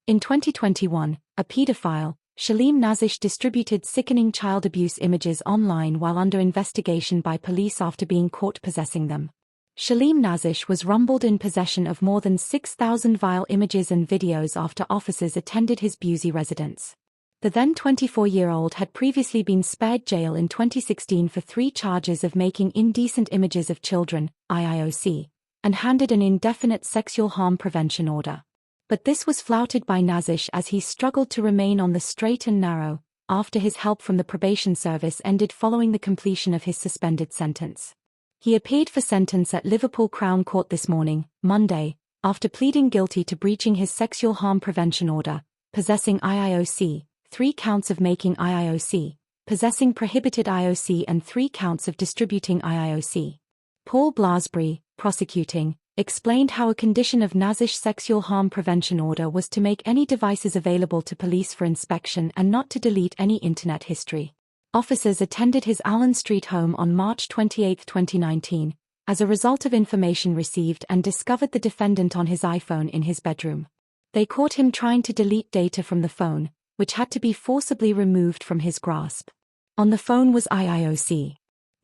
In 2021, a pedophile, Shaleem Nazish, distributed sickening child abuse images online while under investigation by police after being caught possessing them. Shaleem Nazish was rumbled in possession of more than 6,000 vile images and videos after officers attended his Bewsey residence. The then 24-year-old had previously been spared jail in 2016 for 3 charges of making indecent images of children, IIOC, and handed an indefinite sexual harm prevention order. But this was flouted by Nazish as he struggled to remain on the straight and narrow, after his help from the probation service ended following the completion of his suspended sentence. He appeared for sentence at Liverpool Crown Court this morning, Monday, after pleading guilty to breaching his sexual harm prevention order, possessing IIOC, 3 counts of making IIOC, possessing prohibited IOC and 3 counts of distributing IIOC. Paul Blasbury, prosecuting, explained how a condition of Nazish's sexual harm prevention order was to make any devices available to police for inspection and not to delete any internet history. Officers attended his Allen Street home on March 28, 2019, as a result of information received and discovered the defendant on his iPhone in his bedroom. They caught him trying to delete data from the phone, which had to be forcibly removed from his grasp. On the phone was IIOC.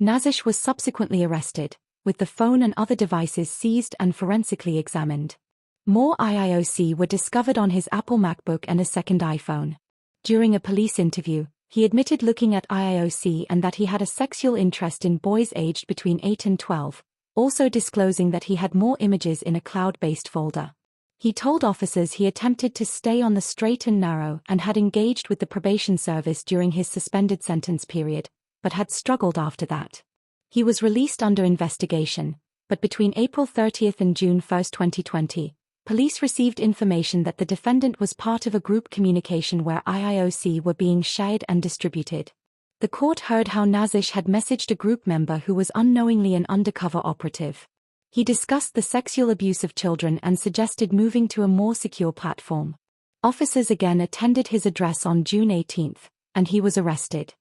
Nazish was subsequently arrested, with the phone and other devices seized and forensically examined. More IIOC were discovered on his Apple MacBook and a second iPhone. During a police interview, he admitted looking at IIOC and that he had a sexual interest in boys aged between 8 and 12, also disclosing that he had more images in a cloud-based folder. He told officers he attempted to stay on the straight and narrow and had engaged with the probation service during his suspended sentence period, but had struggled after that. He was released under investigation, but between April 30 and June 1, 2020, police received information that the defendant was part of a group communication where IIOC were being shared and distributed. The court heard how Nazish had messaged a group member who was unknowingly an undercover operative. He discussed the sexual abuse of children and suggested moving to a more secure platform. Officers again attended his address on June 18, and he was arrested.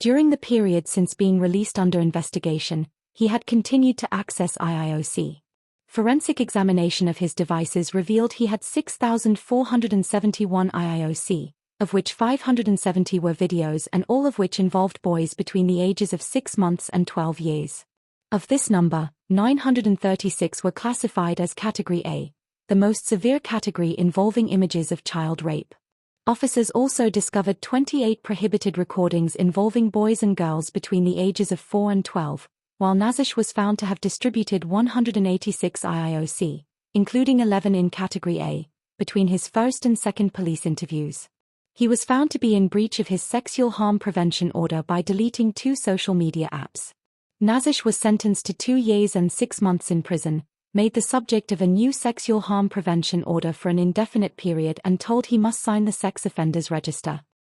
During the period since being released under investigation, he had continued to access IIOC. Forensic examination of his devices revealed he had 6,471 IIOC, of which 570 were videos and all of which involved boys between the ages of 6 months and 12 years. Of this number, 936 were classified as Category A, the most severe category involving images of child rape. Officers also discovered 28 prohibited recordings involving boys and girls between the ages of 4 and 12, while Nazish was found to have distributed 186 IIOC, including 11 in Category A, between his first and second police interviews. He was found to be in breach of his sexual harm prevention order by deleting 2 social media apps. Nazish was sentenced to 2 years and 6 months in prison, made the subject of a new sexual harm prevention order for an indefinite period and told he must sign the sex offenders register.